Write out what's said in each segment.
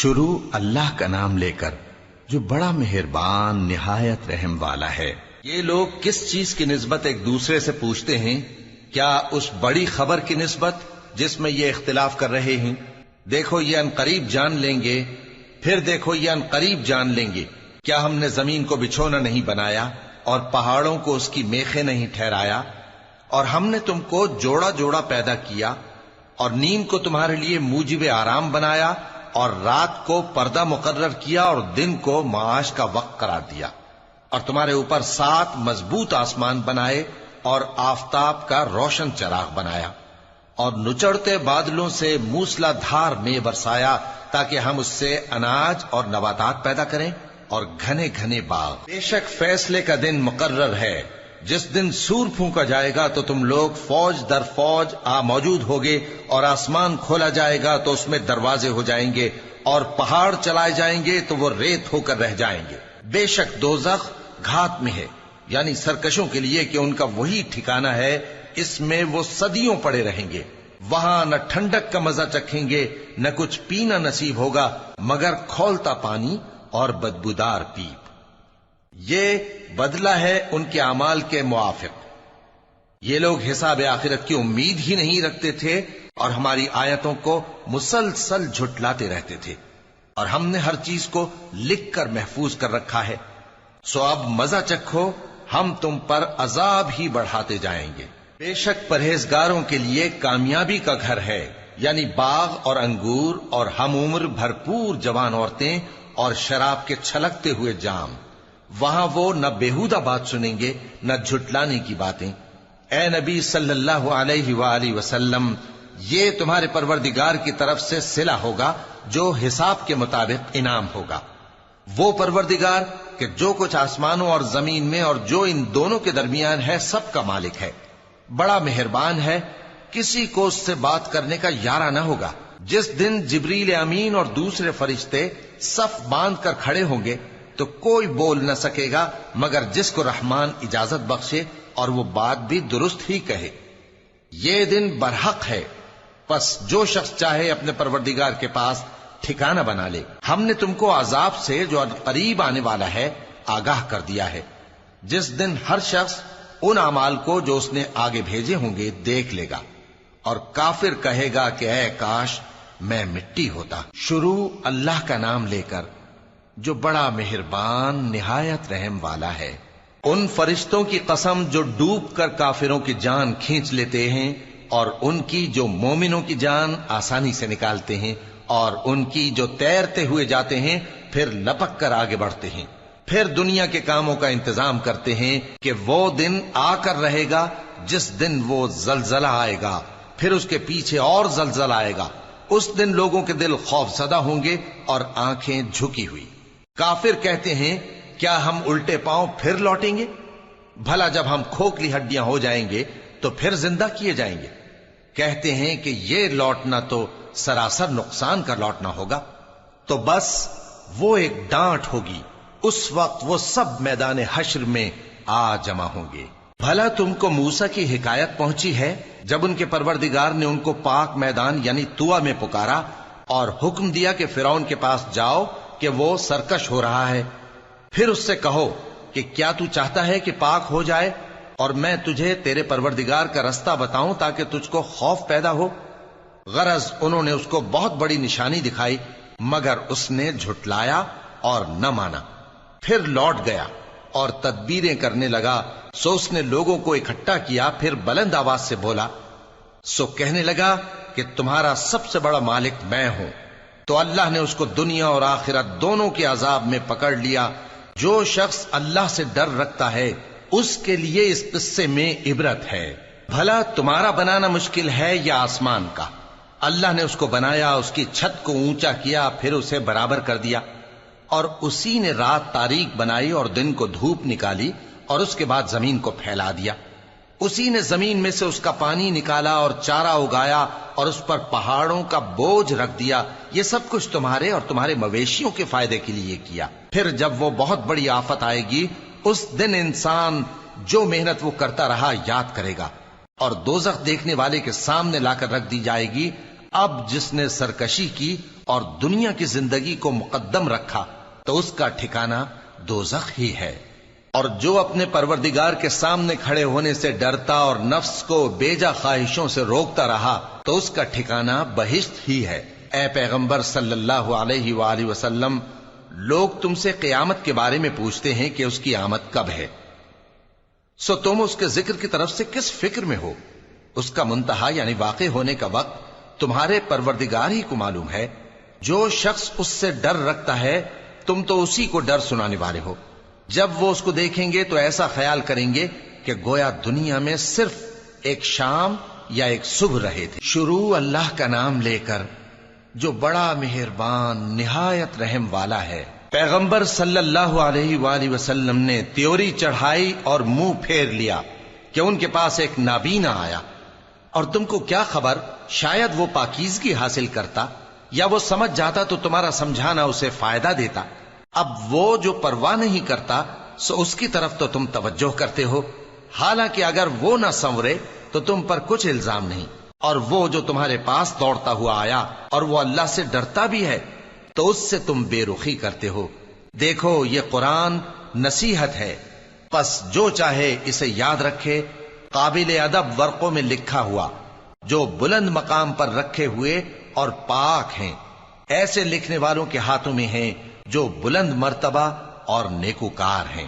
شروع اللہ کا نام لے کر جو بڑا مہربان نہایت رحم والا ہے۔ یہ لوگ کس چیز کی نسبت ایک دوسرے سے پوچھتے ہیں؟ کیا اس بڑی خبر کی نسبت جس میں یہ اختلاف کر رہے ہیں؟ دیکھو یہ عنقریب جان لیں گے، پھر دیکھو یہ عنقریب جان لیں گے۔ کیا ہم نے زمین کو بچھونا نہیں بنایا اور پہاڑوں کو اس کی میخیں نہیں ٹھہرایا؟ اور ہم نے تم کو جوڑا جوڑا پیدا کیا اور نیند کو تمہارے لیے موجب آرام بنایا اور رات کو پردہ مقرر کیا اور دن کو معاش کا وقت قرار دیا، اور تمہارے اوپر 7 مضبوط آسمان بنائے اور آفتاب کا روشن چراغ بنایا، اور نچڑتے بادلوں سے موسلا دھار میں برسایا تاکہ ہم اس سے اناج اور نباتات پیدا کریں اور گھنے گھنے باغ۔ بے شک فیصلے کا دن مقرر ہے، جس دن سور پھونکا جائے گا تو تم لوگ فوج در فوج موجود ہوگے، اور آسمان کھولا جائے گا تو اس میں دروازے ہو جائیں گے، اور پہاڑ چلائے جائیں گے تو وہ ریت ہو کر رہ جائیں گے۔ بے شک دوزخ گھات میں ہے، یعنی سرکشوں کے لیے کہ ان کا وہی ٹھکانہ ہے، اس میں وہ صدیوں پڑے رہیں گے۔ وہاں نہ ٹھنڈک کا مزہ چکھیں گے، نہ کچھ پینا نصیب ہوگا مگر کھولتا پانی اور بدبودار پیپ۔ یہ بدلہ ہے ان کے اعمال کے موافق۔ یہ لوگ حساب آخرت کی امید ہی نہیں رکھتے تھے اور ہماری آیتوں کو مسلسل جھٹلاتے رہتے تھے، اور ہم نے ہر چیز کو لکھ کر محفوظ کر رکھا ہے۔ سو اب مزہ چکھو، ہم تم پر عذاب ہی بڑھاتے جائیں گے۔ بے شک پرہیزگاروں کے لیے کامیابی کا گھر ہے، یعنی باغ اور انگور اور ہم عمر بھرپور جوان عورتیں اور شراب کے چھلکتے ہوئے جام۔ وہاں وہ نہ بیہودہ بات سنیں گے نہ جھٹلانے کی باتیں۔ اے نبی صلی اللہ علیہ وآلہ وسلم، یہ تمہارے پروردگار کی طرف سے صلہ ہوگا جو حساب کے مطابق انعام ہوگا۔ وہ پروردگار کہ جو کچھ آسمانوں اور زمین میں اور جو ان دونوں کے درمیان ہے سب کا مالک ہے، بڑا مہربان ہے، کسی کو اس سے بات کرنے کا یارہ نہ ہوگا۔ جس دن جبریل امین اور دوسرے فرشتے صف باندھ کر کھڑے ہوں گے تو کوئی بول نہ سکے گا مگر جس کو رحمان اجازت بخشے اور وہ بات بھی درست ہی کہے۔ یہ دن برحق ہے، پس جو شخص چاہے اپنے پروردگار کے پاس ٹھکانہ بنا لے۔ ہم نے تم کو عذاب سے جو قریب آنے والا ہے آگاہ کر دیا ہے، جس دن ہر شخص ان اعمال کو جو اس نے آگے بھیجے ہوں گے دیکھ لے گا، اور کافر کہے گا کہ اے کاش میں مٹی ہوتا۔ شروع اللہ کا نام لے کر جو بڑا مہربان نہایت رحم والا ہے۔ ان فرشتوں کی قسم جو ڈوب کر کافروں کی جان کھینچ لیتے ہیں، اور ان کی جو مومنوں کی جان آسانی سے نکالتے ہیں، اور ان کی جو تیرتے ہوئے جاتے ہیں پھر لپک کر آگے بڑھتے ہیں، پھر دنیا کے کاموں کا انتظام کرتے ہیں کہ وہ دن آ کر رہے گا جس دن وہ زلزلہ آئے گا، پھر اس کے پیچھے اور زلزلہ آئے گا۔ اس دن لوگوں کے دل خوف زدہ ہوں گے اور آنکھیں جھکی ہوئی۔ کافر کہتے ہیں کیا ہم الٹے پاؤں پھر لوٹیں گے؟ بھلا جب ہم کھوکھلی ہڈیاں ہو جائیں گے تو پھر زندہ کیے جائیں گے؟ کہتے ہیں کہ یہ لوٹنا تو سراسر نقصان کا لوٹنا ہوگا۔ تو بس وہ ایک ڈانٹ ہوگی، اس وقت وہ سب میدان حشر میں آ جمع ہوں گے۔ بھلا تم کو موسیٰ کی حکایت پہنچی ہے جب ان کے پروردگار نے ان کو پاک میدان یعنی طوٰ میں پکارا اور حکم دیا کہ فرعون کے پاس جاؤ کہ وہ سرکش ہو رہا ہے، پھر اس سے کہو کہ کیا تو چاہتا ہے کہ پاک ہو جائے اور میں تجھے تیرے پروردگار کا رستہ بتاؤں تاکہ تجھ کو خوف پیدا ہو؟ غرض انہوں نے اس کو بہت بڑی نشانی دکھائی مگر اس نے جھٹلایا اور نہ مانا، پھر لوٹ گیا اور تدبیریں کرنے لگا۔ سو اس نے لوگوں کو اکٹھا کیا، پھر بلند آواز سے بولا، سو کہنے لگا کہ تمہارا سب سے بڑا مالک میں ہوں۔ تو اللہ نے اس کو دنیا اور آخرت دونوں کے عذاب میں پکڑ لیا۔ جو شخص اللہ سے ڈر رکھتا ہے اس کے لیے اس قصے میں عبرت ہے۔ بھلا تمہارا بنانا مشکل ہے یا آسمان کا؟ اللہ نے اس کو بنایا، اس کی چھت کو اونچا کیا، پھر اسے برابر کر دیا، اور اسی نے رات تاریک بنائی اور دن کو دھوپ نکالی، اور اس کے بعد زمین کو پھیلا دیا۔ اسی نے زمین میں سے اس کا پانی نکالا اور چارہ اگایا اور اس پر پہاڑوں کا بوجھ رکھ دیا۔ یہ سب کچھ تمہارے اور تمہارے مویشیوں کے فائدے کے لیے کیا۔ پھر جب وہ بہت بڑی آفت آئے گی اس دن انسان جو محنت وہ کرتا رہا یاد کرے گا، اور دوزخ دیکھنے والے کے سامنے لا کر رکھ دی جائے گی۔ اب جس نے سرکشی کی اور دنیا کی زندگی کو مقدم رکھا تو اس کا ٹھکانہ دوزخ ہی ہے، اور جو اپنے پروردگار کے سامنے کھڑے ہونے سے ڈرتا اور نفس کو بیجا خواہشوں سے روکتا رہا تو اس کا ٹھکانہ بہشت ہی ہے۔ اے پیغمبر صلی اللہ علیہ وآلہ وسلم، لوگ تم سے قیامت کے بارے میں پوچھتے ہیں کہ اس کی آمد کب ہے، سو تم اس کے ذکر کی طرف سے کس فکر میں ہو؟ اس کا منتہا یعنی واقع ہونے کا وقت تمہارے پروردگار ہی کو معلوم ہے۔ جو شخص اس سے ڈر رکھتا ہے تم تو اسی کو ڈر سنانے والے ہو۔ جب وہ اس کو دیکھیں گے تو ایسا خیال کریں گے کہ گویا دنیا میں صرف ایک شام یا ایک صبح رہے تھے۔ شروع اللہ کا نام لے کر جو بڑا مہربان نہایت رحم والا ہے۔ پیغمبر صلی اللہ علیہ وآلہ وسلم نے تیوری چڑھائی اور منہ پھیر لیا کہ ان کے پاس ایک نابینا آیا، اور تم کو کیا خبر، شاید وہ پاکیزگی حاصل کرتا یا وہ سمجھ جاتا تو تمہارا سمجھانا اسے فائدہ دیتا۔ اب وہ جو پرواہ نہیں کرتا سو اس کی طرف تو تم توجہ کرتے ہو، حالانکہ اگر وہ نہ سنورے تو تم پر کچھ الزام نہیں۔ اور وہ جو تمہارے پاس دوڑتا ہوا آیا اور وہ اللہ سے ڈرتا بھی ہے تو اس سے تم بے رخی کرتے ہو۔ دیکھو یہ قرآن نصیحت ہے، پس جو چاہے اسے یاد رکھے، قابل ادب ورقوں میں لکھا ہوا، جو بلند مقام پر رکھے ہوئے اور پاک ہیں، ایسے لکھنے والوں کے ہاتھوں میں ہیں جو بلند مرتبہ اور نیکوکار ہیں۔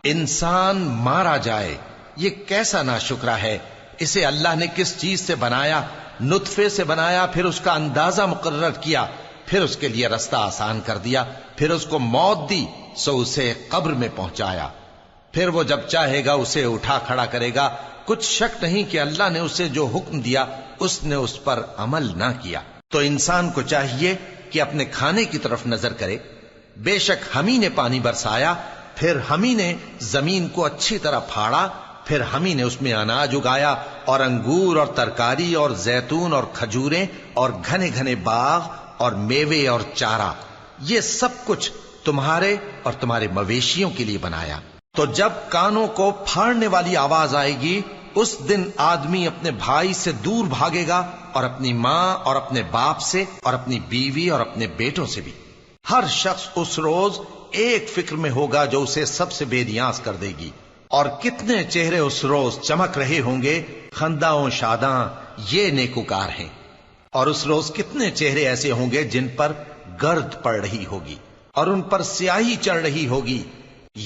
انسان مارا جائے، یہ کیسا ناشکرا ہے۔ اسے اللہ نے کس چیز سے بنایا؟ نطفے سے بنایا، پھر اس کا اندازہ مقرر کیا، پھر اس کے لیے رستہ آسان کر دیا، پھر اس کو موت دی سو اسے قبر میں پہنچایا، پھر وہ جب چاہے گا اسے اٹھا کھڑا کرے گا۔ کچھ شک نہیں کہ اللہ نے اسے جو حکم دیا اس نے اس پر عمل نہ کیا۔ تو انسان کو چاہیے کہ اپنے کھانے کی طرف نظر کرے۔ بے شک ہم ہی نے پانی برسایا، پھر ہم ہی نے زمین کو اچھی طرح پھاڑا، پھر ہم ہی نے اس میں اناج اگایا اور انگور اور ترکاری اور زیتون اور کھجوریں اور گھنے گھنے باغ اور میوے اور چارہ، یہ سب کچھ تمہارے اور تمہارے مویشیوں کے لیے بنایا۔ تو جب کانوں کو پھاڑنے والی آواز آئے گی اس دن آدمی اپنے بھائی سے دور بھاگے گا، اور اپنی ماں اور اپنے باپ سے اور اپنی بیوی اور اپنے بیٹوں سے بھی۔ ہر شخص اس روز ایک فکر میں ہوگا جو اسے سب سے بے نیاز کر دے گی۔ اور کتنے چہرے اس روز چمک رہے ہوں گے، خنداں شاداں، یہ نیکوکار ہیں۔ اور اس روز کتنے چہرے ایسے ہوں گے جن پر گرد پڑ رہی ہوگی اور ان پر سیاہی چڑھ رہی ہوگی،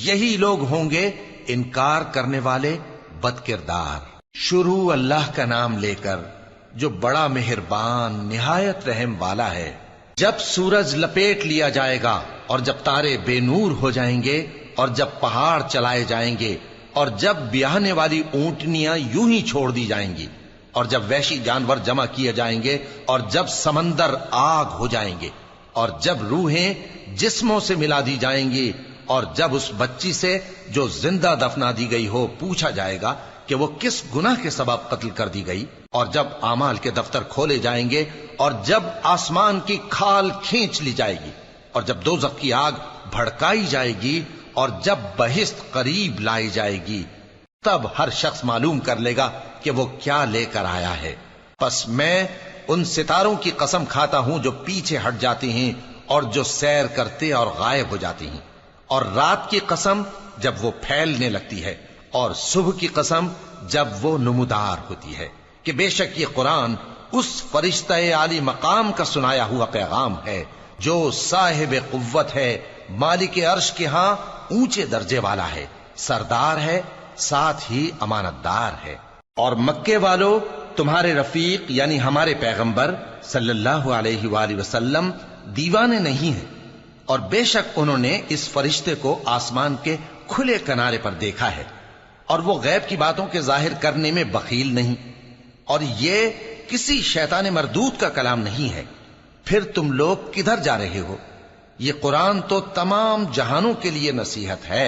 یہی لوگ ہوں گے انکار کرنے والے بد کردار۔ شروع اللہ کا نام لے کر جو بڑا مہربان نہایت رحم والا ہے۔ جب سورج لپیٹ لیا جائے گا اور جب تارے بے نور ہو جائیں گے اور جب پہاڑ چلائے جائیں گے اور جب بیاہنے والی اونٹنیاں یوں ہی چھوڑ دی جائیں گی اور جب وحشی جانور جمع کیے جائیں گے اور جب سمندر آگ ہو جائیں گے اور جب روحیں جسموں سے ملا دی جائیں گی اور جب اس بچی سے جو زندہ دفنا دی گئی ہو پوچھا جائے گا کہ وہ کس گناہ کے سبب قتل کر دی گئی، اور جب اعمال کے دفتر کھولے جائیں گے اور جب آسمان کی کھال کھینچ لی جائے گی اور جب دوزخ کی آگ بھڑکائی جائے گی اور جب بہشت قریب لائی جائے گی، تب ہر شخص معلوم کر لے گا کہ وہ کیا لے کر آیا ہے۔ پس میں ان ستاروں کی قسم کھاتا ہوں جو پیچھے ہٹ جاتی ہیں اور جو سیر کرتے اور غائب ہو جاتی ہیں، اور رات کی قسم جب وہ پھیلنے لگتی ہے، اور صبح کی قسم جب وہ نمودار ہوتی ہے، کہ بے شک یہ قرآن اس فرشتہ عالی مقام کا سنایا ہوا پیغام ہے جو صاحب قوت ہے، مالک عرش کے ہاں اونچے درجے والا ہے، سردار ہے، ساتھ ہی امانت دار ہے۔ اور مکے والو، تمہارے رفیق یعنی ہمارے پیغمبر صلی اللہ علیہ وآلہ وسلم دیوانے نہیں ہیں، اور بے شک انہوں نے اس فرشتے کو آسمان کے کھلے کنارے پر دیکھا ہے، اور وہ غیب کی باتوں کے ظاہر کرنے میں بخیل نہیں، اور یہ کسی شیطان مردود کا کلام نہیں ہے۔ پھر تم لوگ کدھر جا رہے ہو؟ یہ قرآن تو تمام جہانوں کے لیے نصیحت ہے،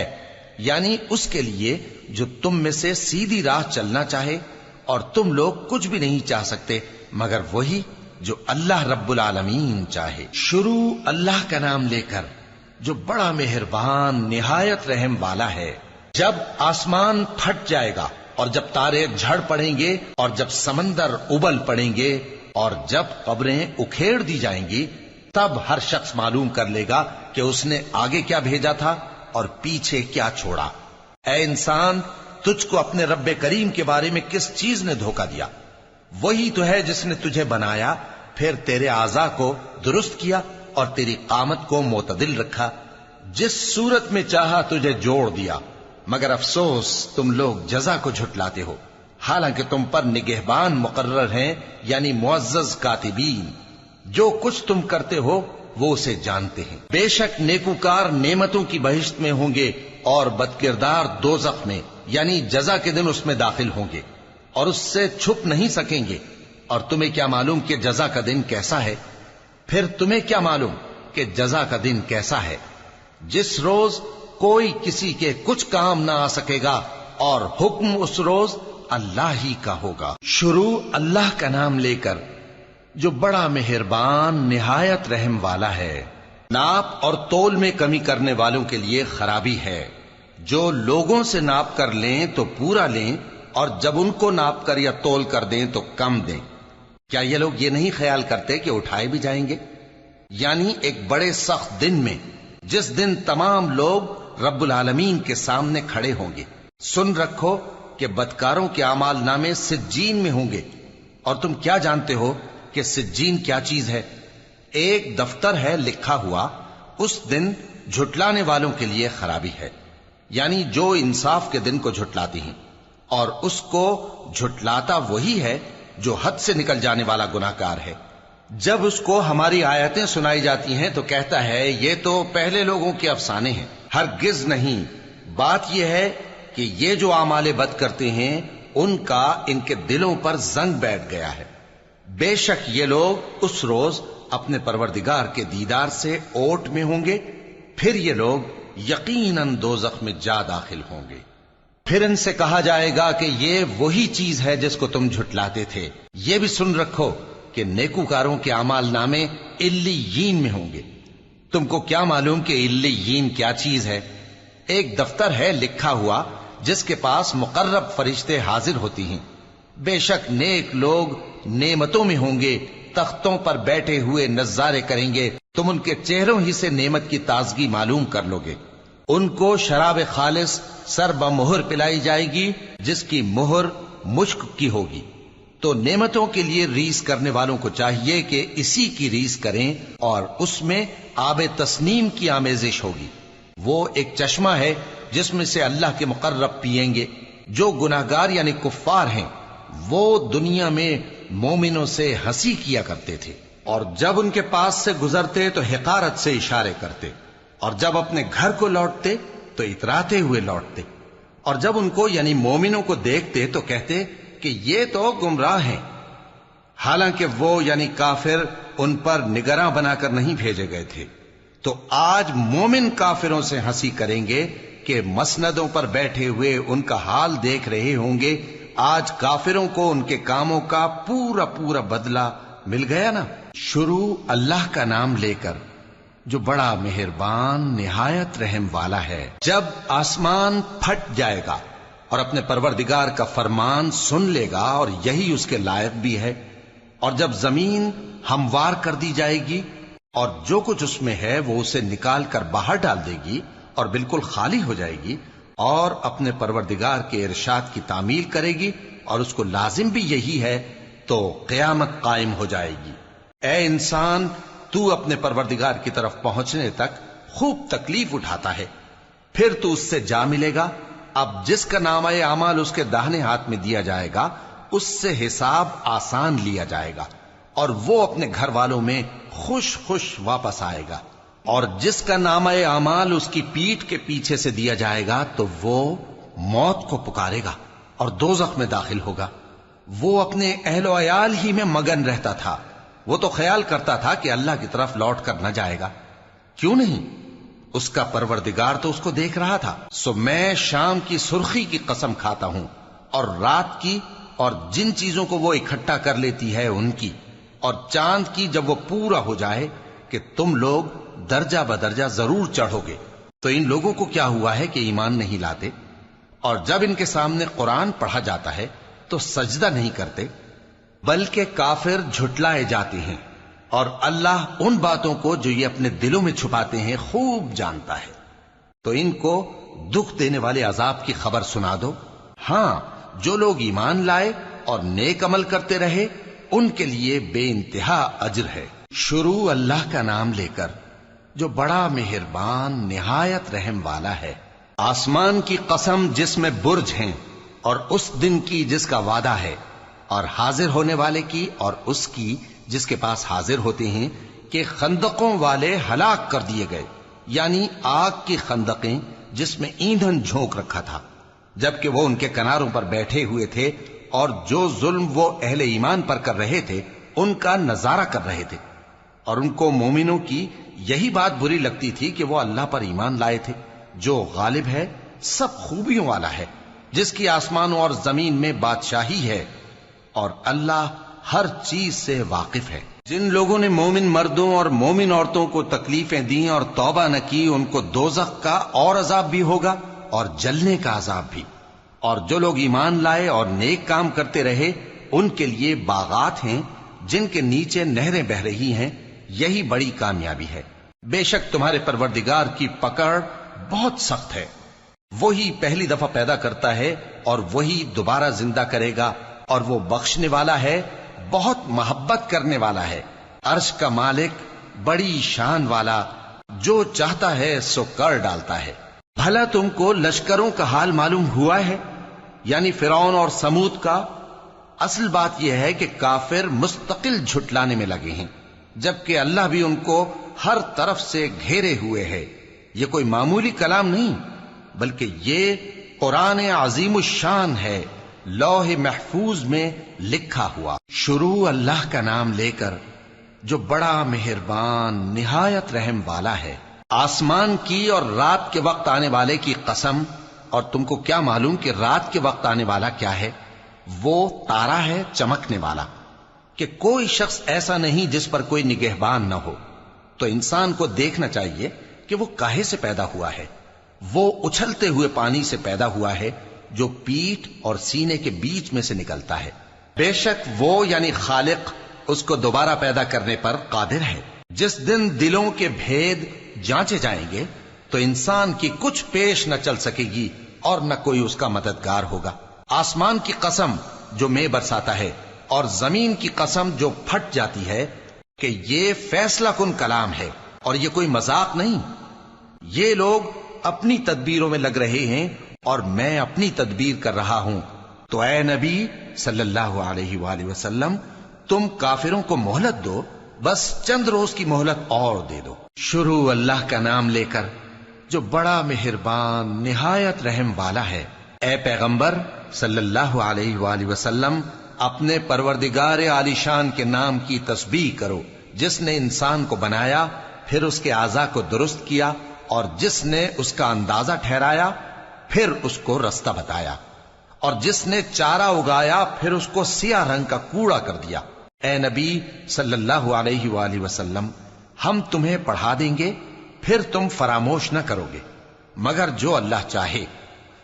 یعنی اس کے لیے جو تم میں سے سیدھی راہ چلنا چاہے، اور تم لوگ کچھ بھی نہیں چاہ سکتے مگر وہی جو اللہ رب العالمین چاہے۔ شروع اللہ کا نام لے کر جو بڑا مہربان نہایت رحم والا ہے۔ جب آسمان پھٹ جائے گا اور جب تارے جھڑ پڑیں گے اور جب سمندر ابل پڑیں گے اور جب قبریں اکھیڑ دی جائیں گی تب ہر شخص معلوم کر لے گا کہ اس نے آگے کیا بھیجا تھا اور پیچھے کیا چھوڑا۔ اے انسان، تجھ کو اپنے رب کریم کے بارے میں کس چیز نے دھوکہ دیا؟ وہی تو ہے جس نے تجھے بنایا، پھر تیرے اعضاء کو درست کیا اور تیری قامت کو معتدل رکھا، جس صورت میں چاہا تجھے جوڑ دیا، مگر افسوس تم لوگ جزا کو جھٹلاتے ہو، حالانکہ تم پر نگہبان مقرر ہیں، یعنی معزز کاتبین، جو کچھ تم کرتے ہو وہ اسے جانتے ہیں۔ بے شک نیکوکار نعمتوں کی بہشت میں ہوں گے اور بدکردار دوزخ میں، یعنی جزا کے دن اس میں داخل ہوں گے اور اس سے چھپ نہیں سکیں گے۔ اور تمہیں کیا معلوم کہ جزا کا دن کیسا ہے؟ پھر تمہیں کیا معلوم کہ جزا کا دن کیسا ہے؟ جس روز کوئی کسی کے کچھ کام نہ آ سکے گا اور حکم اس روز اللہ ہی کا ہوگا۔ شروع اللہ کا نام لے کر جو بڑا مہربان نہایت رحم والا ہے۔ ناپ اور تول میں کمی کرنے والوں کے لیے خرابی ہے، جو لوگوں سے ناپ کر لیں تو پورا لیں اور جب ان کو ناپ کر یا تول کر دیں تو کم دیں۔ کیا یہ لوگ یہ نہیں خیال کرتے کہ اٹھائے بھی جائیں گے؟ یعنی ایک بڑے سخت دن میں، جس دن تمام لوگ رب العالمین کے سامنے کھڑے ہوں گے۔ سن رکھو کہ بدکاروں کے اعمال نامے سجین میں ہوں گے، اور تم کیا جانتے ہو کہ سجین کیا چیز ہے؟ ایک دفتر ہے لکھا ہوا، اس دن جھٹلانے والوں کے لیے خرابی ہے، یعنی جو انصاف کے دن کو جھٹلاتی ہیں، اور اس کو جھٹلاتا وہی ہے جو حد سے نکل جانے والا گناہگار ہے۔ جب اس کو ہماری آیتیں سنائی جاتی ہیں تو کہتا ہے یہ تو پہلے لوگوں کے افسانے ہیں۔ ہرگز نہیں، بات یہ ہے کہ یہ جو اعمال بد کرتے ہیں ان کا ان کے دلوں پر زنگ بیٹھ گیا ہے۔ بے شک یہ لوگ اس روز اپنے پروردگار کے دیدار سے اوٹ میں ہوں گے، پھر یہ لوگ یقیناً دوزخ میں جا داخل ہوں گے۔ پھر ان سے کہا جائے گا کہ یہ وہی چیز ہے جس کو تم جھٹلاتے تھے۔ یہ بھی سن رکھو کہ نیکوکاروں کے اعمال نامے علیین میں ہوں گے۔ تم کو کیا معلوم کہ علیین کیا چیز ہے؟ ایک دفتر ہے لکھا ہوا جس کے پاس مقرب فرشتے حاضر ہوتی ہیں۔ بے شک نیک لوگ نعمتوں میں ہوں گے، تختوں پر بیٹھے ہوئے نظارے کریں گے، تم ان کے چہروں ہی سے نعمت کی تازگی معلوم کر لو گے۔ ان کو شراب خالص سر بمہر پلائی جائے گی جس کی مہر مشک کی ہوگی۔ تو نعمتوں کے لیے ریس کرنے والوں کو چاہیے کہ اسی کی ریس کریں، اور اس میں آب تسنیم کی آمیزش ہوگی۔ وہ ایک چشمہ ہے جس میں سے اللہ کے مقرب پیئیں گے۔ جو گناہگار یعنی کفار ہیں وہ دنیا میں مومنوں سے ہنسی کیا کرتے تھے، اور جب ان کے پاس سے گزرتے تو حقارت سے اشارے کرتے، اور جب اپنے گھر کو لوٹتے تو اتراتے ہوئے لوٹتے، اور جب ان کو یعنی مومنوں کو دیکھتے تو کہتے کہ یہ تو گمراہ ہیں، حالانکہ وہ یعنی کافر ان پر نگراں بنا کر نہیں بھیجے گئے تھے۔ تو آج مومن کافروں سے ہنسی کریں گے کہ مسندوں پر بیٹھے ہوئے ان کا حال دیکھ رہے ہوں گے۔ آج کافروں کو ان کے کاموں کا پورا پورا بدلہ مل گیا نا۔ شروع اللہ کا نام لے کر جو بڑا مہربان نہایت رحم والا ہے۔ جب آسمان پھٹ جائے گا اور اپنے پروردگار کا فرمان سن لے گا، اور یہی اس کے لائق بھی ہے، اور جب زمین ہموار کر دی جائے گی اور جو کچھ اس میں ہے وہ اسے نکال کر باہر ڈال دے گی اور بالکل خالی ہو جائے گی، اور اپنے پروردگار کے ارشاد کی تعمیل کرے گی، اور اس کو لازم بھی یہی ہے، تو قیامت قائم ہو جائے گی۔ اے انسان، تو اپنے پروردگار کی طرف پہنچنے تک خوب تکلیف اٹھاتا ہے، پھر تو اس سے جا ملے گا۔ اب جس کا نامہ اعمال اس کے داہنے ہاتھ میں دیا جائے گا اس سے حساب آسان لیا جائے گا، اور وہ اپنے گھر والوں میں خوش خوش واپس آئے گا۔ اور جس کا نامہ اعمال اس کی پیٹھ کے پیچھے سے دیا جائے گا تو وہ موت کو پکارے گا اور دوزخ میں داخل ہوگا۔ وہ اپنے اہل و عیال ہی میں مگن رہتا تھا، وہ تو خیال کرتا تھا کہ اللہ کی طرف لوٹ کر نہ جائے گا، کیوں نہیں؟ اس کا پروردگار تو اس کو دیکھ رہا تھا۔ سو میں شام کی سرخی کی قسم کھاتا ہوں، اور رات کی، اور جن چیزوں کو وہ اکٹھا کر لیتی ہے ان کی، اور چاند کی جب وہ پورا ہو جائے، کہ تم لوگ درجہ بدرجہ ضرور چڑھو گے۔ تو ان لوگوں کو کیا ہوا ہے کہ ایمان نہیں لاتے، اور جب ان کے سامنے قرآن پڑھا جاتا ہے تو سجدہ نہیں کرتے۔ بلکہ کافر جھٹلائے جاتے ہیں، اور اللہ ان باتوں کو جو یہ اپنے دلوں میں چھپاتے ہیں خوب جانتا ہے۔ تو ان کو دکھ دینے والے عذاب کی خبر سنا دو۔ ہاں، جو لوگ ایمان لائے اور نیک عمل کرتے رہے ان کے لیے بے انتہا اجر ہے۔ شروع اللہ کا نام لے کر جو بڑا مہربان نہایت رحم والا ہے۔ آسمان کی قسم جس میں برج ہیں، اور اس دن کی جس کا وعدہ ہے، اور حاضر ہونے والے کی اور اس کی جس کے پاس حاضر ہوتے ہیں، کہ خندقوں والے ہلاک کر دیے گئے، یعنی آگ کی خندقیں جس میں ایندھن جھونک رکھا تھا، جبکہ وہ ان کے کناروں پر بیٹھے ہوئے تھے، اور جو ظلم وہ اہل ایمان پر کر رہے تھے ان کا نظارہ کر رہے تھے، اور ان کو مومنوں کی یہی بات بری لگتی تھی کہ وہ اللہ پر ایمان لائے تھے، جو غالب ہے، سب خوبیوں والا ہے، جس کی آسمانوں اور زمین میں بادشاہی ہے، اور اللہ ہر چیز سے واقف ہے۔ جن لوگوں نے مومن مردوں اور مومن عورتوں کو تکلیفیں دیں اور توبہ نہ کی، ان کو دوزخ کا اور عذاب بھی ہوگا اور جلنے کا عذاب بھی، اور جو لوگ ایمان لائے اور نیک کام کرتے رہے ان کے لیے باغات ہیں جن کے نیچے نہریں بہ رہی ہیں، یہی بڑی کامیابی ہے۔ بے شک تمہارے پروردگار کی پکڑ بہت سخت ہے، وہی پہلی دفعہ پیدا کرتا ہے اور وہی دوبارہ زندہ کرے گا، اور وہ بخشنے والا ہے، بہت محبت کرنے والا ہے، عرش کا مالک، بڑی شان والا، جو چاہتا ہے سو کر ڈالتا ہے۔ بھلا تم کو لشکروں کا حال معلوم ہوا ہے، یعنی فرعون اور سمود کا؟ اصل بات یہ ہے کہ کافر مستقل جھٹلانے میں لگے ہیں، جبکہ اللہ بھی ان کو ہر طرف سے گھیرے ہوئے ہے۔ یہ کوئی معمولی کلام نہیں، بلکہ یہ قرآن عظیم الشان ہے، لوح محفوظ میں لکھا ہوا۔ شروع اللہ کا نام لے کر جو بڑا مہربان نہایت رحم والا ہے۔ آسمان کی اور رات کے وقت آنے والے کی قسم، اور تم کو کیا معلوم کہ رات کے وقت آنے والا کیا ہے؟ وہ تارا ہے چمکنے والا، کہ کوئی شخص ایسا نہیں جس پر کوئی نگہبان نہ ہو۔ تو انسان کو دیکھنا چاہیے کہ وہ کاہے سے پیدا ہوا ہے۔ وہ اچھلتے ہوئے پانی سے پیدا ہوا ہے جو پیٹھ اور سینے کے بیچ میں سے نکلتا ہے۔ بے شک وہ یعنی خالق اس کو دوبارہ پیدا کرنے پر قادر ہے۔ جس دن دلوں کے بھید جانچے جائیں گے تو انسان کی کچھ پیش نہ چل سکے گی اور نہ کوئی اس کا مددگار ہوگا۔ آسمان کی قسم جو مے برساتا ہے، اور زمین کی قسم جو پھٹ جاتی ہے، کہ یہ فیصلہ کن کلام ہے اور یہ کوئی مذاق نہیں۔ یہ لوگ اپنی تدبیروں میں لگ رہے ہیں اور میں اپنی تدبیر کر رہا ہوں۔ تو اے نبی صلی اللہ علیہ وآلہ وسلم، تم کافروں کو مہلت دو، بس چند روز کی مہلت اور دے دو۔ شروع اللہ کا نام لے کر جو بڑا مہربان نہایت رحم والا ہے۔ اے پیغمبر صلی اللہ علیہ وآلہ وسلم، اپنے پروردگار عالی شان کے نام کی تسبیح کرو، جس نے انسان کو بنایا، پھر اس کے اعضاء کو درست کیا، اور جس نے اس کا اندازہ ٹھہرایا، پھر اس کو رستہ بتایا، اور جس نے چارہ اگایا، پھر اس کو سیاہ رنگ کا کوڑا کر دیا۔ اے نبی صلی اللہ علیہ وآلہ وسلم، ہم تمہیں پڑھا دیں گے، پھر تم فراموش نہ کرو گے، مگر جو اللہ چاہے۔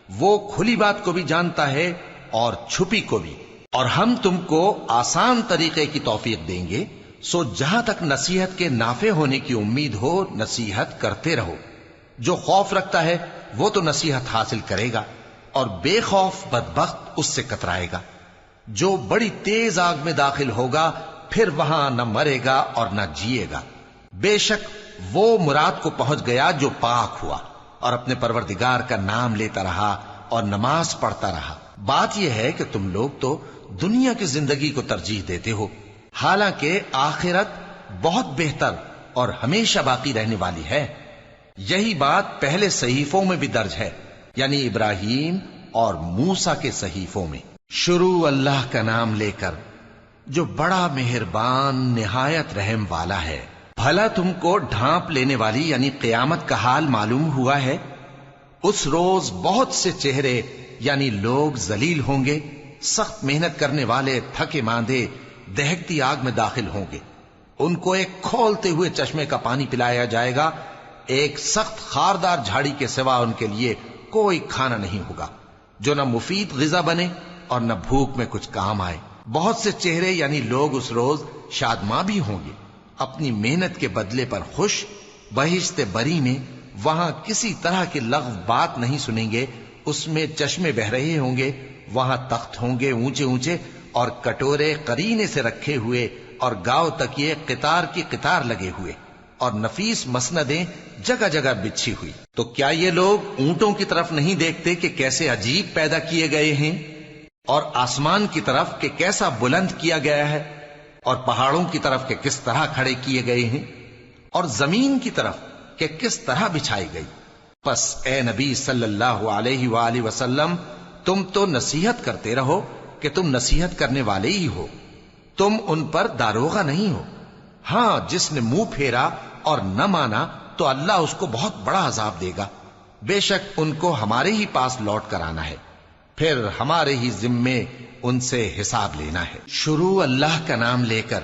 وہ کھلی بات کو بھی جانتا ہے اور چھپی کو بھی، اور ہم تم کو آسان طریقے کی توفیق دیں گے، سو جہاں تک نصیحت کے نافع ہونے کی امید ہو نصیحت کرتے رہو۔ جو خوف رکھتا ہے وہ تو نصیحت حاصل کرے گا، اور بے خوف بدبخت اس سے کترائے گا۔ جو بڑی تیز آگ میں داخل ہوگا، پھر وہاں نہ مرے گا اور نہ جیے گا۔ بے شک وہ مراد کو پہنچ گیا جو پاک ہوا، اور اپنے پروردگار کا نام لیتا رہا اور نماز پڑھتا رہا۔ بات یہ ہے کہ تم لوگ تو دنیا کی زندگی کو ترجیح دیتے ہو، حالانکہ آخرت بہت بہتر اور ہمیشہ باقی رہنے والی ہے۔ یہی بات پہلے صحیفوں میں بھی درج ہے، یعنی ابراہیم اور موسیٰ کے صحیفوں میں۔ شروع اللہ کا نام لے کر جو بڑا مہربان نہایت رحم والا ہے۔ بھلا تم کو ڈھانپ لینے والی یعنی قیامت کا حال معلوم ہوا ہے؟ اس روز بہت سے چہرے یعنی لوگ ذلیل ہوں گے، سخت محنت کرنے والے تھکے ماندے دہکتی آگ میں داخل ہوں گے۔ ان کو ایک کھولتے ہوئے چشمے کا پانی پلایا جائے گا، ایک سخت خاردار جھاڑی کے سوا ان کے لیے کوئی کھانا نہیں ہوگا جو نہ مفید غذا بنے اور نہ بھوک میں کچھ کام آئے۔ بہت سے چہرے یعنی لوگ اس روز شادماں بھی ہوں گے، اپنی محنت کے بدلے پر خوش، بہشت بری میں وہاں کسی طرح کی لغو بات نہیں سنیں گے، اس میں چشمے بہ رہے ہوں گے، وہاں تخت ہوں گے اونچے اونچے اور کٹورے قرینے سے رکھے ہوئے اور گاؤ تکیے قطار کی قطار لگے ہوئے اور نفیس مسندیں جگہ جگہ بچھی ہوئی۔ تو کیا یہ لوگ اونٹوں کی طرف نہیں دیکھتے کہ کیسے عجیب پیدا کیے گئے ہیں، اور آسمان کی طرف کہ کیسا بلند کیا گیا ہے، اور پہاڑوں کی طرف کہ کس طرح کھڑے کیے گئے ہیں، اور زمین کی طرف کہ کس طرح بچھائی گئی؟ پس اے نبی صلی اللہ علیہ وآلہ وسلم، تم تو نصیحت کرتے رہو کہ تم نصیحت کرنے والے ہی ہو، تم ان پر داروغہ نہیں ہو۔ ہاں، جس نے منہ پھیرا اور نہ مانا تو اللہ اس کو بہت بڑا عذاب دے گا، بے شک ان کو ہمارے ہی پاس لوٹ کر آنا ہے، پھر ہمارے ہی ذمے ان سے حساب لینا ہے۔ شروع اللہ کا نام لے کر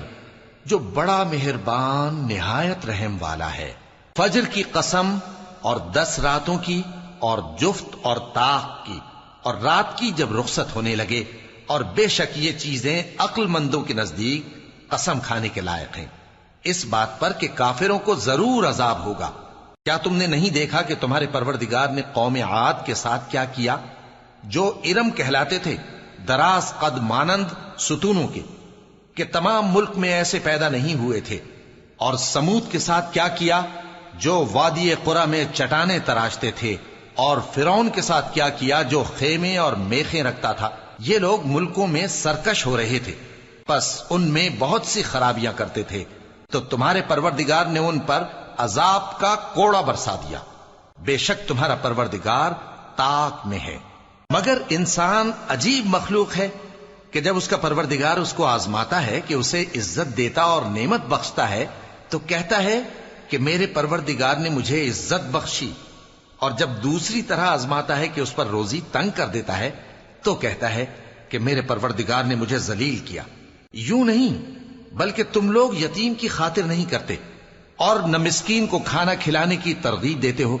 جو بڑا مہربان نہایت رحم والا ہے۔ فجر کی قسم اور 10 راتوں کی اور جفت اور طاق کی اور رات کی جب رخصت ہونے لگے، اور بے شک یہ چیزیں عقل مندوں کے نزدیک قسم کھانے کے لائق ہیں، اس بات پر کہ کافروں کو ضرور عذاب ہوگا۔ کیا تم نے نہیں دیکھا کہ تمہارے پروردگار نے قوم عاد کے ساتھ کیا کیا، جو ارم کہلاتے تھے، دراز قد مانند ستونوں کے، کہ تمام ملک میں ایسے پیدا نہیں ہوئے تھے؟ اور سمود کے ساتھ کیا کیا، جو وادی قرا میں چٹانیں تراشتے تھے؟ اور فرعون کے ساتھ کیا کیا، جو خیمے اور میخیں رکھتا تھا؟ یہ لوگ ملکوں میں سرکش ہو رہے تھے، پس ان میں بہت سی خرابیاں کرتے تھے، تو تمہارے پروردگار نے ان پر عذاب کا کوڑا برسا دیا۔ بے شک تمہارا پروردگار طاق میں ہے۔ مگر انسان عجیب مخلوق ہے کہ جب اس کا پروردگار اس کو آزماتا ہے کہ اسے عزت دیتا اور نعمت بخشتا ہے تو کہتا ہے کہ میرے پروردگار نے مجھے عزت بخشی، اور جب دوسری طرح آزماتا ہے کہ اس پر روزی تنگ کر دیتا ہے تو کہتا ہے کہ میرے پروردگار نے مجھے ذلیل کیا۔ یوں نہیں، بلکہ تم لوگ یتیم کی خاطر نہیں کرتے اور نہ مسکین کو کھانا کھلانے کی ترغیب دیتے ہو،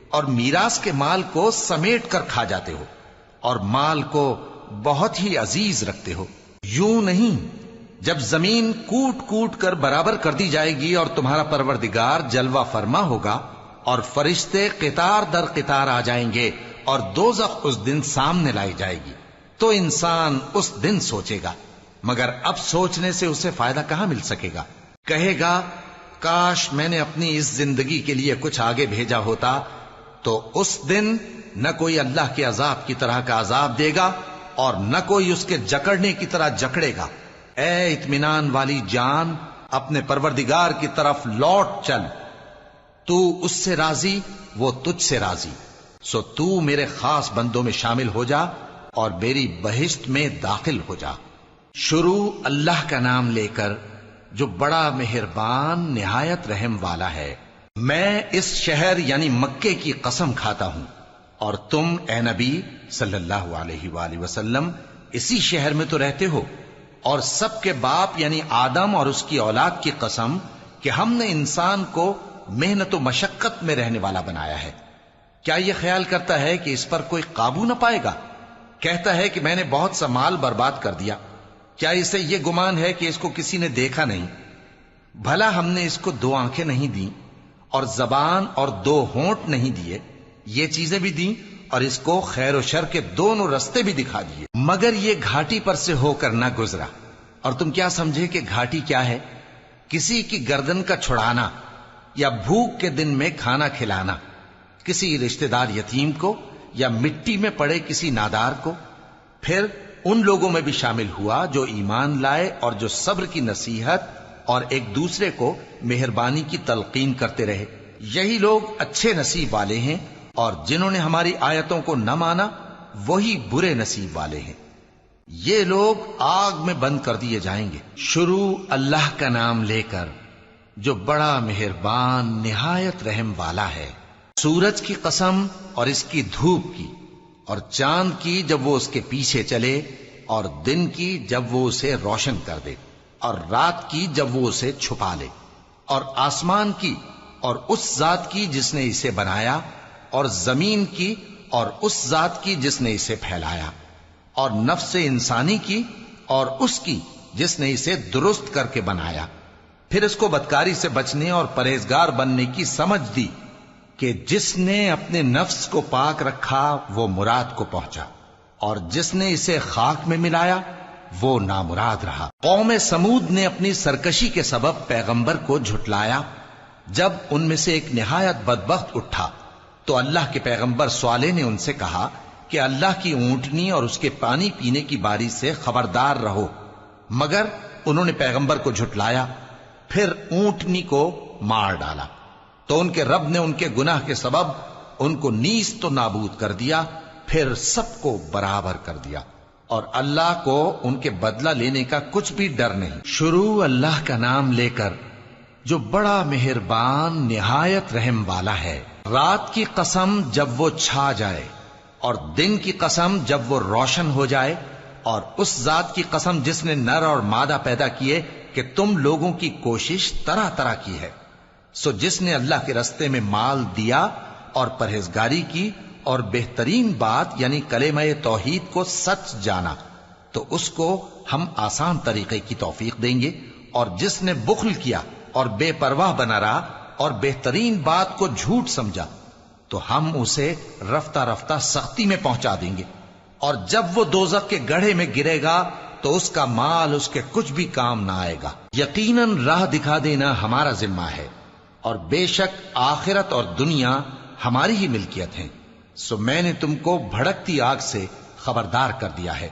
اور میراث کے مال کو سمیٹ کر کھا جاتے ہو، اور مال کو بہت ہی عزیز رکھتے ہو۔ یوں نہیں، جب زمین کوٹ کوٹ کر برابر کر دی جائے گی اور تمہارا پروردگار جلوہ فرما ہوگا اور فرشتے قطار در قطار آ جائیں گے اور دوزخ اس دن سامنے لائی جائے گی، تو انسان اس دن سوچے گا، مگر اب سوچنے سے اسے فائدہ کہاں مل سکے گا؟ کہے گا کاش میں نے اپنی اس زندگی کے لیے کچھ آگے بھیجا ہوتا، تو اس دن نہ کوئی اللہ کے عذاب کی طرح کا عذاب دے گا اور نہ کوئی اس کے جکڑنے کی طرح جکڑے گا۔ اے اطمینان والی جان، اپنے پروردگار کی طرف لوٹ چل، تو اس سے راضی، وہ تجھ سے راضی، سو تو میرے خاص بندوں میں شامل ہو جا اور میری بہشت میں داخل ہو جا۔ شروع اللہ کا نام لے کر جو بڑا مہربان نہایت رحم والا ہے۔ میں اس شہر یعنی مکے کی قسم کھاتا ہوں، اور تم اے نبی صلی اللہ علیہ وآلہ وسلم اسی شہر میں تو رہتے ہو، اور سب کے باپ یعنی آدم اور اس کی اولاد کی قسم کہ ہم نے انسان کو محنت و مشقت میں رہنے والا بنایا ہے۔ کیا یہ خیال کرتا ہے کہ اس پر کوئی قابو نہ پائے گا؟ کہتا ہے کہ میں نے بہت سا مال برباد کر دیا، کیا اسے یہ گمان ہے کہ اس کو کسی نے دیکھا نہیں؟ بھلا ہم نے اس کو 2 آنکھیں نہیں دیں اور زبان اور 2 ہونٹ نہیں دیے؟ یہ چیزیں بھی دیں اور اس کو خیر و شر کے دونوں رستے بھی دکھا دیے، مگر یہ گھاٹی پر سے ہو کر نہ گزرا۔ اور تم کیا سمجھے کہ گھاٹی کیا ہے؟ کسی کی گردن کا چھڑانا یا بھوک کے دن میں کھانا کھلانا، کسی رشتہ دار یتیم کو یا مٹی میں پڑے کسی نادار کو۔ پھر ان لوگوں میں بھی شامل ہوا جو ایمان لائے اور جو صبر کی نصیحت اور ایک دوسرے کو مہربانی کی تلقین کرتے رہے، یہی لوگ اچھے نصیب والے ہیں، اور جنہوں نے ہماری آیتوں کو نہ مانا وہی برے نصیب والے ہیں، یہ لوگ آگ میں بند کر دیے جائیں گے۔ شروع اللہ کا نام لے کر جو بڑا مہربان نہایت رحم والا ہے۔ سورج کی قسم اور اس کی دھوپ کی، اور چاند کی جب وہ اس کے پیچھے چلے، اور دن کی جب وہ اسے روشن کر دے، اور رات کی جب وہ اسے چھپا لے، اور آسمان کی اور اس ذات کی جس نے اسے بنایا، اور زمین کی اور اس ذات کی جس نے اسے پھیلایا، اور نفس انسانی کی اور اس کی جس نے اسے درست کر کے بنایا، پھر اس کو بدکاری سے بچنے اور پرہیزگار بننے کی سمجھ دی کہ جس نے اپنے نفس کو پاک رکھا وہ مراد کو پہنچا، اور جس نے اسے خاک میں ملایا وہ نامراد رہا۔ قوم سمود نے اپنی سرکشی کے سبب پیغمبر کو جھٹلایا۔ جب ان میں سے ایک نہایت بدبخت اٹھا تو اللہ کے پیغمبر صالح نے ان سے کہا کہ اللہ کی اونٹنی اور اس کے پانی پینے کی باری سے خبردار رہو، مگر انہوں نے پیغمبر کو جھٹلایا، پھر اونٹنی کو مار ڈالا تو ان کے رب نے ان کے گناہ کے سبب ان کو نیست و نابود کر دیا، پھر سب کو برابر کر دیا، اور اللہ کو ان کے بدلہ لینے کا کچھ بھی ڈر نہیں۔ شروع اللہ کا نام لے کر جو بڑا مہربان نہایت رحم والا ہے۔ رات کی قسم جب وہ چھا جائے، اور دن کی قسم جب وہ روشن ہو جائے، اور اس ذات کی قسم جس نے نر اور مادہ پیدا کیے کہ تم لوگوں کی کوشش طرح طرح کی ہے۔ سو جس نے اللہ کے رستے میں مال دیا اور پرہیزگاری کی اور بہترین بات یعنی کلمہ توحید کو سچ جانا، تو اس کو ہم آسان طریقے کی توفیق دیں گے، اور جس نے بخل کیا اور بے پرواہ بنا رہا اور بہترین بات کو جھوٹ سمجھا، تو ہم اسے رفتہ رفتہ سختی میں پہنچا دیں گے، اور جب وہ دوزخ کے گڑھے میں گرے گا تو اس کا مال اس کے کچھ بھی کام نہ آئے گا۔ یقیناً راہ دکھا دینا ہمارا ذمہ ہے، اور بے شک آخرت اور دنیا ہماری ہی ملکیت ہیں۔ سو میں نے تم کو بھڑکتی آگ سے خبردار کر دیا ہے،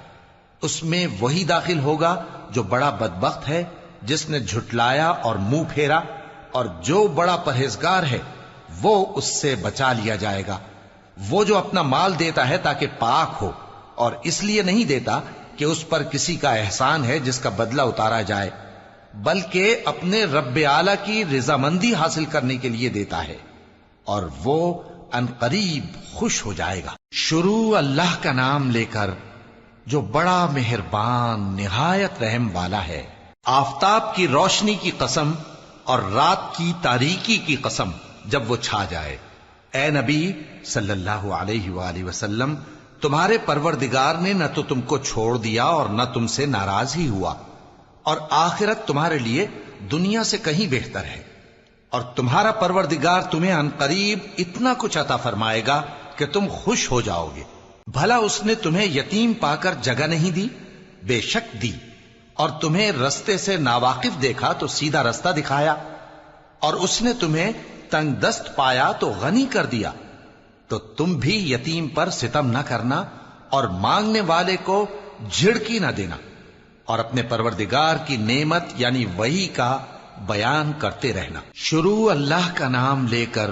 اس میں وہی داخل ہوگا جو بڑا بدبخت ہے، جس نے جھٹلایا اور منہ پھیرا، اور جو بڑا پرہیزگار ہے وہ اس سے بچا لیا جائے گا۔ وہ جو اپنا مال دیتا ہے تاکہ پاک ہو، اور اس لیے نہیں دیتا کہ اس پر کسی کا احسان ہے جس کا بدلہ اتارا جائے، بلکہ اپنے رب اعلی کی رضامندی حاصل کرنے کے لیے دیتا ہے، اور وہ ان قریب خوش ہو جائے گا۔ شروع اللہ کا نام لے کر جو بڑا مہربان نہایت رحم والا ہے۔ آفتاب کی روشنی کی قسم اور رات کی تاریکی کی قسم جب وہ چھا جائے۔ اے نبی صلی اللہ علیہ وآلہ وسلم، تمہارے پروردگار نے نہ تو تم کو چھوڑ دیا اور نہ تم سے ناراض ہی ہوا، اور آخرت تمہارے لیے دنیا سے کہیں بہتر ہے، اور تمہارا پروردگار تمہیں عنقریب اتنا کچھ عطا فرمائے گا کہ تم خوش ہو جاؤ گے۔ بھلا اس نے تمہیں یتیم پا کر جگہ نہیں دی؟ بے شک دی، اور تمہیں رستے سے ناواقف دیکھا تو سیدھا رستہ دکھایا، اور اس نے تمہیں تنگ دست پایا تو غنی کر دیا۔ تو تم بھی یتیم پر ستم نہ کرنا، اور مانگنے والے کو جھڑکی نہ دینا، اور اپنے پروردگار کی نعمت یعنی وحی کا بیان کرتے رہنا۔ شروع اللہ کا نام لے کر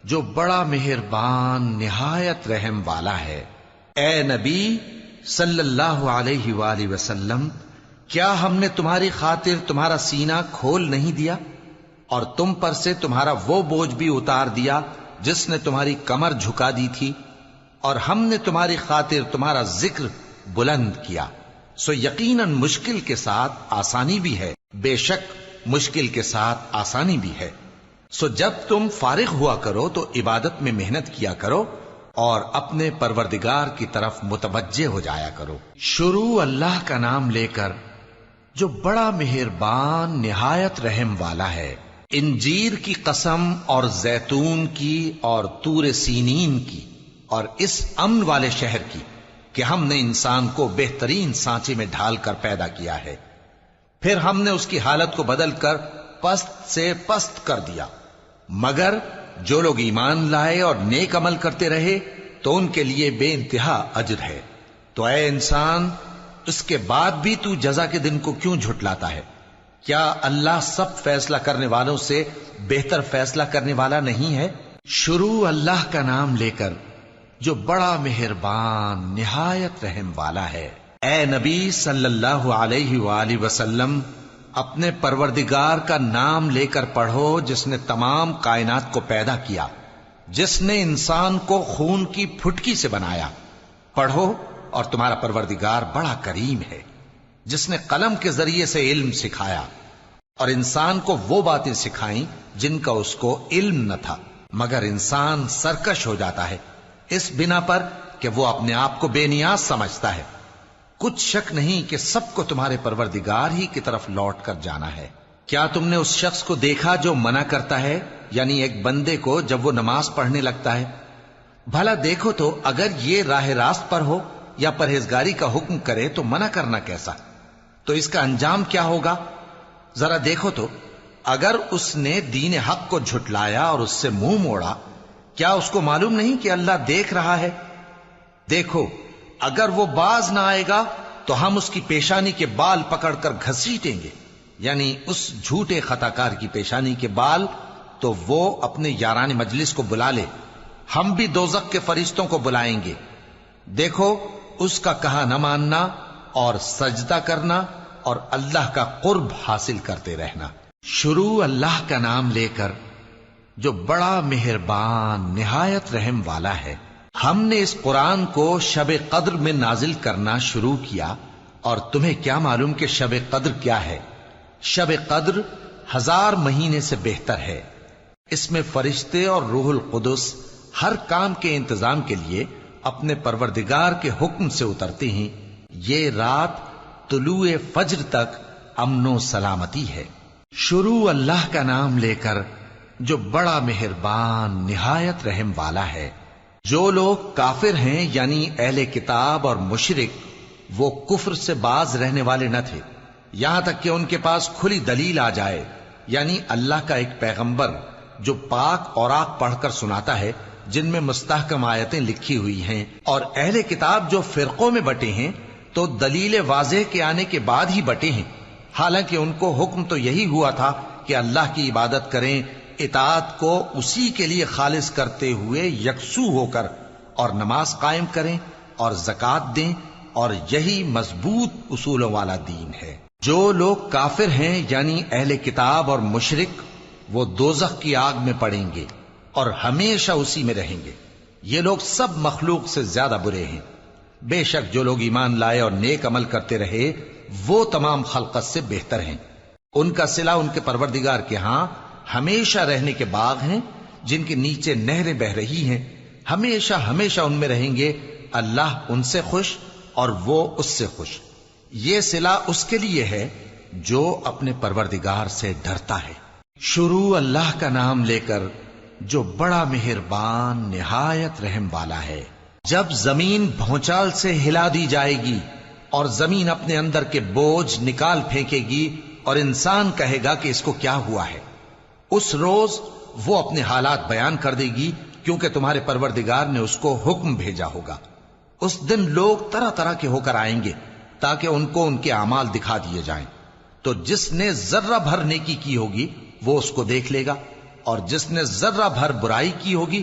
جو بڑا مہربان نہایت رحم والا ہے۔ اے نبی صلی اللہ علیہ وآلہ وسلم، کیا ہم نے تمہاری خاطر تمہارا سینہ کھول نہیں دیا، اور تم پر سے تمہارا وہ بوجھ بھی اتار دیا جس نے تمہاری کمر جھکا دی تھی، اور ہم نے تمہاری خاطر تمہارا ذکر بلند کیا۔ سو یقیناً مشکل کے ساتھ آسانی بھی ہے، بے شک مشکل کے ساتھ آسانی بھی ہے۔ سو جب تم فارغ ہوا کرو تو عبادت میں محنت کیا کرو، اور اپنے پروردگار کی طرف متوجہ ہو جایا کرو۔ شروع اللہ کا نام لے کر جو بڑا مہربان نہایت رحم والا ہے۔ انجیر کی قسم اور زیتون کی اور طور سینین کی اور اس امن والے شہر کی کہ ہم نے انسان کو بہترین سانچے میں ڈھال کر پیدا کیا ہے، پھر ہم نے اس کی حالت کو بدل کر پست سے پست کر دیا، مگر جو لوگ ایمان لائے اور نیک عمل کرتے رہے تو ان کے لیے بے انتہا اجر ہے۔ تو اے انسان، اس کے بعد بھی تو جزا کے دن کو کیوں جھٹلاتا ہے؟ کیا اللہ سب فیصلہ کرنے والوں سے بہتر فیصلہ کرنے والا نہیں ہے؟ شروع اللہ کا نام لے کر جو بڑا مہربان نہایت رحم والا ہے۔ اے نبی صلی اللہ علیہ وآلہ وسلم، اپنے پروردگار کا نام لے کر پڑھو جس نے تمام کائنات کو پیدا کیا، جس نے انسان کو خون کی پھٹکی سے بنایا۔ پڑھو، اور تمہارا پروردگار بڑا کریم ہے، جس نے قلم کے ذریعے سے علم سکھایا اور انسان کو وہ باتیں سکھائیں جن کا اس کو علم نہ تھا، مگر انسان سرکش ہو جاتا ہے اس بنا پر کہ وہ اپنے آپ کو بے نیاز سمجھتا ہے۔ کچھ شک نہیں کہ سب کو تمہارے پروردگار ہی کی طرف لوٹ کر جانا ہے۔ کیا تم نے اس شخص کو دیکھا جو منع کرتا ہے، یعنی ایک بندے کو جب وہ نماز پڑھنے لگتا ہے؟ بھلا دیکھو تو اگر یہ راہ راست پر ہو یا پرہیزگاری کا حکم کرے تو منع کرنا کیسا؟ تو اس کا انجام کیا ہوگا؟ ذرا دیکھو تو اگر اس نے دین حق کو جھٹلایا اور اس سے منہ موڑا، کیا اس کو معلوم نہیں کہ اللہ دیکھ رہا ہے؟ دیکھو اگر وہ باز نہ آئے گا تو ہم اس کی پیشانی کے بال پکڑ کر گھسیٹیں گے، یعنی اس جھوٹے خطاکار کی پیشانی کے بال، تو وہ اپنے یاران مجلس کو بلا لے، ہم بھی دوزخ کے فرشتوں کو بلائیں گے۔ دیکھو اس کا کہا نہ ماننا اور سجدہ کرنا اور اللہ کا قرب حاصل کرتے رہنا۔ شروع اللہ کا نام لے کر جو بڑا مہربان نہایت رحم والا ہے۔ ہم نے اس قرآن کو شب قدر میں نازل کرنا شروع کیا، اور تمہیں کیا معلوم کہ شب قدر کیا ہے؟ شب قدر 1000 مہینے سے بہتر ہے۔ اس میں فرشتے اور روح القدس ہر کام کے انتظام کے لیے اپنے پروردگار کے حکم سے اترتے ہیں۔ یہ رات طلوع فجر تک امن و سلامتی ہے۔ شروع اللہ کا نام لے کر جو بڑا مہربان نہایت رحم والا ہے۔ جو لوگ کافر ہیں یعنی اہل کتاب اور مشرک، وہ کفر سے باز رہنے والے نہ تھے یہاں تک کہ ان کے پاس کھلی دلیل آ جائے، یعنی اللہ کا ایک پیغمبر جو پاک اوراق پڑھ کر سناتا ہے جن میں مستحکم آیتیں لکھی ہوئی ہیں، اور اہل کتاب جو فرقوں میں بٹے ہیں تو دلیل واضح کے آنے کے بعد ہی بٹے ہیں، حالانکہ ان کو حکم تو یہی ہوا تھا کہ اللہ کی عبادت کریں، اطاعت کو اسی کے لیے خالص کرتے ہوئے یکسو ہو کر، اور نماز قائم کریں اور زکوٰۃ دیں، اور یہی مضبوط اصولوں والا دین ہے۔ جو لوگ کافر ہیں یعنی اہل کتاب اور مشرک، وہ دوزخ کی آگ میں پڑیں گے اور ہمیشہ اسی میں رہیں گے۔ یہ لوگ سب مخلوق سے زیادہ برے ہیں۔ بے شک جو لوگ ایمان لائے اور نیک عمل کرتے رہے وہ تمام خلقت سے بہتر ہیں۔ ان کا صلہ ان کے پروردگار کے ہاں ہمیشہ رہنے کے باغ ہیں جن کے نیچے نہریں بہ رہی ہیں، ہمیشہ ہمیشہ ان میں رہیں گے۔ اللہ ان سے خوش اور وہ اس سے خوش۔ یہ صلہ اس کے لیے ہے جو اپنے پروردگار سے ڈرتا ہے۔ شروع اللہ کا نام لے کر جو بڑا مہربان نہایت رحم والا ہے۔ جب زمین بھونچال سے ہلا دی جائے گی اور زمین اپنے اندر کے بوجھ نکال پھینکے گی اور انسان کہے گا کہ اس کو کیا ہوا ہے، اس روز وہ اپنے حالات بیان کر دے گی، کیونکہ تمہارے پروردگار نے اس کو حکم بھیجا ہوگا۔ اس دن لوگ طرح طرح کے ہو کر آئیں گے تاکہ ان کو ان کے اعمال دکھا دیے جائیں، تو جس نے ذرہ بھر نیکی کی ہوگی وہ اس کو دیکھ لے گا، اور جس نے ذرہ بھر برائی کی ہوگی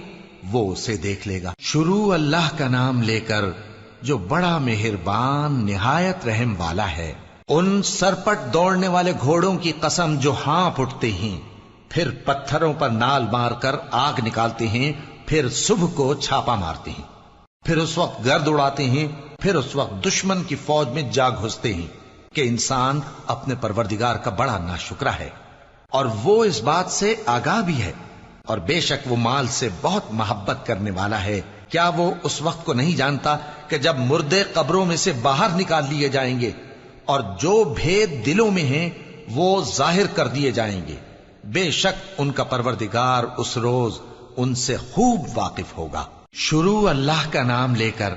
وہ اسے دیکھ لے گا۔ شروع اللہ کا نام لے کر جو بڑا مہربان نہایت رحم والا ہے۔ ان سرپٹ دوڑنے والے گھوڑوں کی قسم جو ہانپ اٹھتے ہیں، پھر پتھروں پر نال مار کر آگ نکالتے ہیں، پھر صبح کو چھاپا مارتے ہیں، پھر اس وقت گرد اڑاتے ہیں، پھر اس وقت دشمن کی فوج میں جا گھستے ہیں کہ انسان اپنے پروردگار کا بڑا ناشکرا ہے، اور وہ اس بات سے آگاہ بھی ہے، اور بے شک وہ مال سے بہت محبت کرنے والا ہے۔ کیا وہ اس وقت کو نہیں جانتا کہ جب مردے قبروں میں سے باہر نکال لیے جائیں گے اور جو بھید دلوں میں ہیں وہ ظاہر کر دیے جائیں گے، بے شک ان کا پروردگار اس روز ان سے خوب واقف ہوگا۔ شروع اللہ کا نام لے کر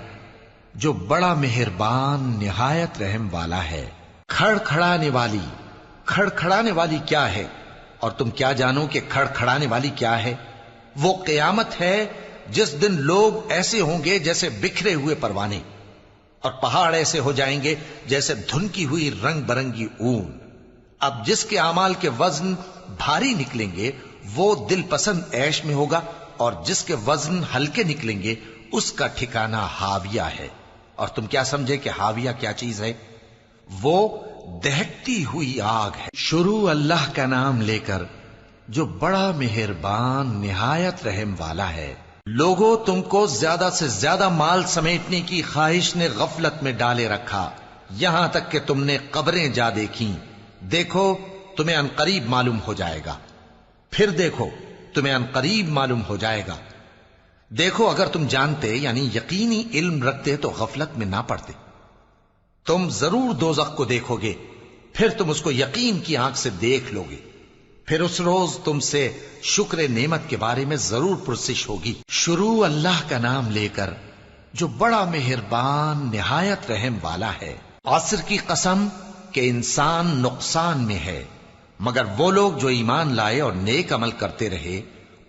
جو بڑا مہربان نہایت رحم والا ہے۔ کھڑکھڑانے والی، کھڑکھڑانے والی کیا ہے؟ اور تم کیا جانو کہ کھڑکھڑانے والی کیا ہے؟ وہ قیامت ہے جس دن لوگ ایسے ہوں گے جیسے بکھرے ہوئے پروانے، اور پہاڑ ایسے ہو جائیں گے جیسے دھنکی ہوئی رنگ برنگی اون۔ اب جس کے اعمال کے وزن بھاری نکلیں گے وہ دل پسند عیش میں ہوگا، اور جس کے وزن ہلکے نکلیں گے اس کا ٹھکانہ ہاویہ ہے۔ اور تم کیا سمجھے کہ ہاویہ کیا چیز ہے؟ وہ دہکتی ہوئی آگ ہے۔ شروع اللہ کا نام لے کر جو بڑا مہربان نہایت رحم والا ہے۔ لوگوں، تم کو زیادہ سے زیادہ مال سمیٹنے کی خواہش نے غفلت میں ڈالے رکھا، یہاں تک کہ تم نے قبریں جا دیکھیں۔ دیکھو تمہیں عنقریب معلوم ہو جائے گا، پھر دیکھو تمہیں عنقریب معلوم ہو جائے گا۔ دیکھو اگر تم جانتے یعنی یقینی علم رکھتے تو غفلت میں نہ پڑتے۔ تم ضرور دوزخ کو دیکھو گے، پھر تم اس کو یقین کی آنکھ سے دیکھ لو گے، پھر اس روز تم سے شکر نعمت کے بارے میں ضرور پرسش ہوگی۔ شروع اللہ کا نام لے کر جو بڑا مہربان نہایت رحم والا ہے۔ عصر کی قسم کہ انسان نقصان میں ہے مگر وہ لوگ جو ایمان لائے اور نیک عمل کرتے رہے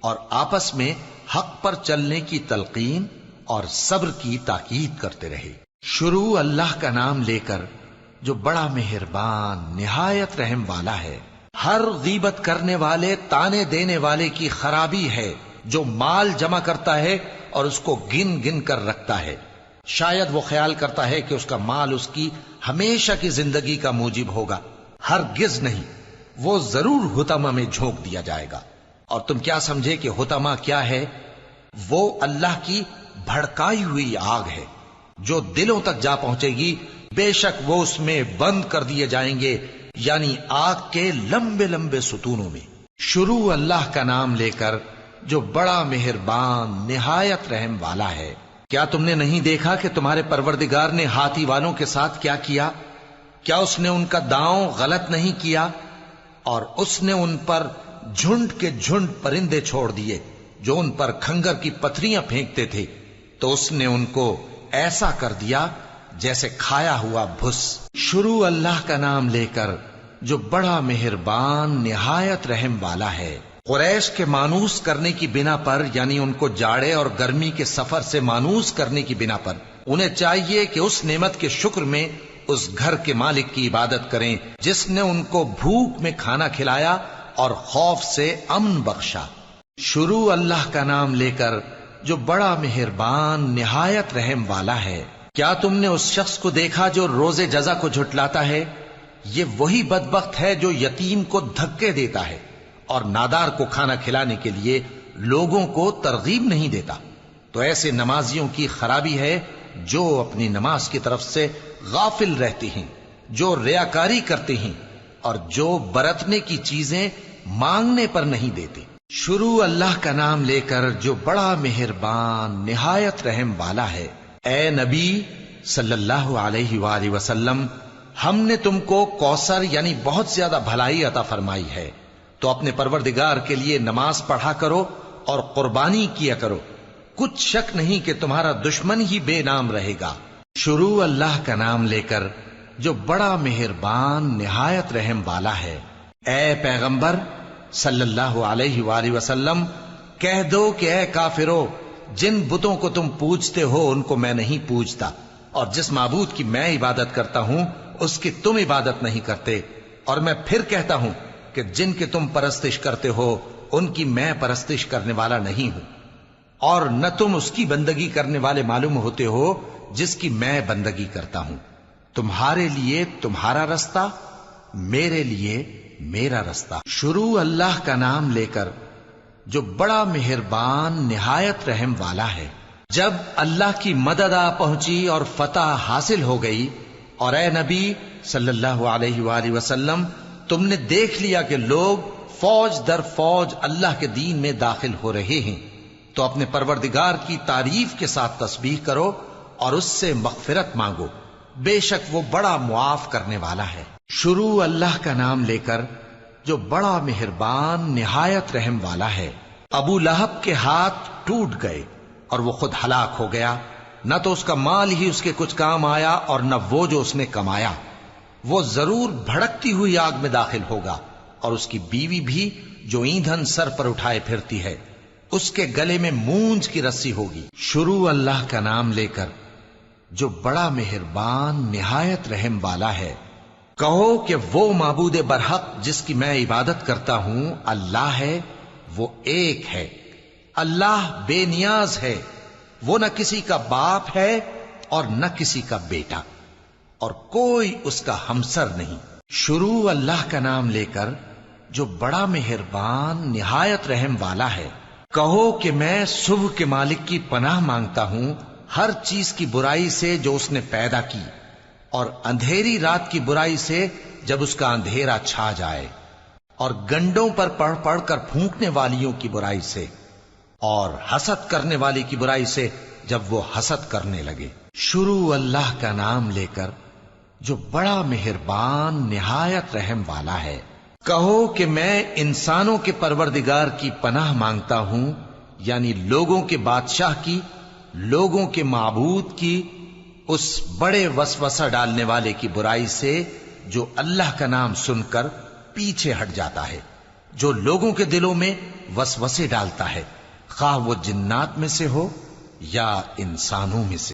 اور آپس میں حق پر چلنے کی تلقین اور صبر کی تاکید کرتے رہے۔ شروع اللہ کا نام لے کر جو بڑا مہربان نہایت رحم والا ہے۔ ہر غیبت کرنے والے تانے دینے والے کی خرابی ہے جو مال جمع کرتا ہے اور اس کو گن گن کر رکھتا ہے، شاید وہ خیال کرتا ہے کہ اس کا مال اس کی ہمیشہ کی زندگی کا موجب ہوگا، ہرگز نہیں، وہ ضرور حطمہ میں جھونک دیا جائے گا۔ اور تم کیا سمجھے کہ حطمہ کیا ہے؟ وہ اللہ کی بھڑکائی ہوئی آگ ہے جو دلوں تک جا پہنچے گی، بے شک وہ اس میں بند کر دیے جائیں گے، یعنی آگ کے لمبے لمبے ستونوں میں۔ شروع اللہ کا نام لے کر جو بڑا مہربان نہایت رحم والا ہے۔ کیا تم نے نہیں دیکھا کہ تمہارے پروردگار نے ہاتھی والوں کے ساتھ کیا کیا؟ کیا اس نے ان کا داؤں غلط نہیں کیا؟ اور اس نے ان پر جھنڈ کے جھنڈ پرندے چھوڑ دیے جو ان پر کھنگر کی پتھریاں پھینکتے تھے، تو اس نے ان کو ایسا کر دیا جیسے کھایا ہوا بھس۔ شروع اللہ کا نام لے کر جو بڑا مہربان نہایت رحم والا ہے۔ قریش کے مانوس کرنے کی بنا پر، یعنی ان کو جاڑے اور گرمی کے سفر سے مانوس کرنے کی بنا پر، انہیں چاہیے کہ اس نعمت کے شکر میں اس گھر کے مالک کی عبادت کریں جس نے ان کو بھوک میں کھانا کھلایا اور خوف سے امن بخشا۔ شروع اللہ کا نام لے کر جو بڑا مہربان نہایت رحم والا ہے۔ کیا تم نے اس شخص کو دیکھا جو روز جزا کو جھٹلاتا ہے؟ یہ وہی بدبخت ہے جو یتیم کو دھکے دیتا ہے اور نادار کو کھانا کھلانے کے لیے لوگوں کو ترغیب نہیں دیتا۔ تو ایسے نمازیوں کی خرابی ہے جو اپنی نماز کی طرف سے غافل رہتے ہیں، جو ریاکاری کرتے ہیں اور جو برتنے کی چیزیں مانگنے پر نہیں دیتے۔ شروع اللہ کا نام لے کر جو بڑا مہربان نہایت رحم والا ہے۔ اے نبی صلی اللہ علیہ وآلہ وسلم، ہم نے تم کو کوثر یعنی بہت زیادہ بھلائی عطا فرمائی ہے، تو اپنے پروردگار کے لیے نماز پڑھا کرو اور قربانی کیا کرو، کچھ شک نہیں کہ تمہارا دشمن ہی بے نام رہے گا۔ شروع اللہ کا نام لے کر جو بڑا مہربان نہایت رحم والا ہے۔ اے پیغمبر صلی اللہ علیہ وآلہ وسلم، کہہ دو کہ اے کافرو، جن بتوں کو تم پوجتے ہو ان کو میں نہیں پوجتا، اور جس معبود کی میں عبادت کرتا ہوں اس کی تم عبادت نہیں کرتے، اور میں پھر کہتا ہوں کہ جن کی تم پرستش کرتے ہو ان کی میں پرستش کرنے والا نہیں ہوں، اور نہ تم اس کی بندگی کرنے والے معلوم ہوتے ہو جس کی میں بندگی کرتا ہوں۔ تمہارے لیے تمہارا رستہ، میرے لیے میرا رستہ۔ شروع اللہ کا نام لے کر جو بڑا مہربان نہایت رحم والا ہے۔ جب اللہ کی مدد آ پہنچی اور فتح حاصل ہو گئی، اور اے نبی صلی اللہ علیہ وآلہ وسلم، تم نے دیکھ لیا کہ لوگ فوج در فوج اللہ کے دین میں داخل ہو رہے ہیں، تو اپنے پروردگار کی تعریف کے ساتھ تسبیح کرو اور اس سے مغفرت مانگو، بے شک وہ بڑا معاف کرنے والا ہے۔ شروع اللہ کا نام لے کر جو بڑا مہربان نہایت رحم والا ہے۔ ابو لہب کے ہاتھ ٹوٹ گئے اور وہ خود ہلاک ہو گیا، نہ تو اس کا مال ہی اس کے کچھ کام آیا اور نہ وہ جو اس نے کمایا۔ وہ ضرور بھڑکتی ہوئی آگ میں داخل ہوگا، اور اس کی بیوی بھی جو ایندھن سر پر اٹھائے پھرتی ہے، اس کے گلے میں مونج کی رسی ہوگی۔ شروع اللہ کا نام لے کر جو بڑا مہربان نہایت رحم والا ہے۔ کہو کہ وہ معبود برحق جس کی میں عبادت کرتا ہوں اللہ ہے، وہ ایک ہے، اللہ بے نیاز ہے، وہ نہ کسی کا باپ ہے اور نہ کسی کا بیٹا، اور کوئی اس کا ہمسر نہیں۔ شروع اللہ کا نام لے کر جو بڑا مہربان نہایت رحم والا ہے۔ کہو کہ میں صبح کے مالک کی پناہ مانگتا ہوں ہر چیز کی برائی سے جو اس نے پیدا کی، اور اندھیری رات کی برائی سے جب اس کا اندھیرا چھا جائے، اور گنڈوں پر پڑھ پڑھ کر پھونکنے والیوں کی برائی سے، اور حسد کرنے والی کی برائی سے جب وہ حسد کرنے لگے۔ شروع اللہ کا نام لے کر جو بڑا مہربان نہایت رحم والا ہے۔ کہو کہ میں انسانوں کے پروردگار کی پناہ مانگتا ہوں، یعنی لوگوں کے بادشاہ کی، لوگوں کے معبود کی، اس بڑے وسوسہ ڈالنے والے کی برائی سے جو اللہ کا نام سن کر پیچھے ہٹ جاتا ہے، جو لوگوں کے دلوں میں وسوسے ڈالتا ہے، خواہ وہ جنات میں سے ہو یا انسانوں میں سے۔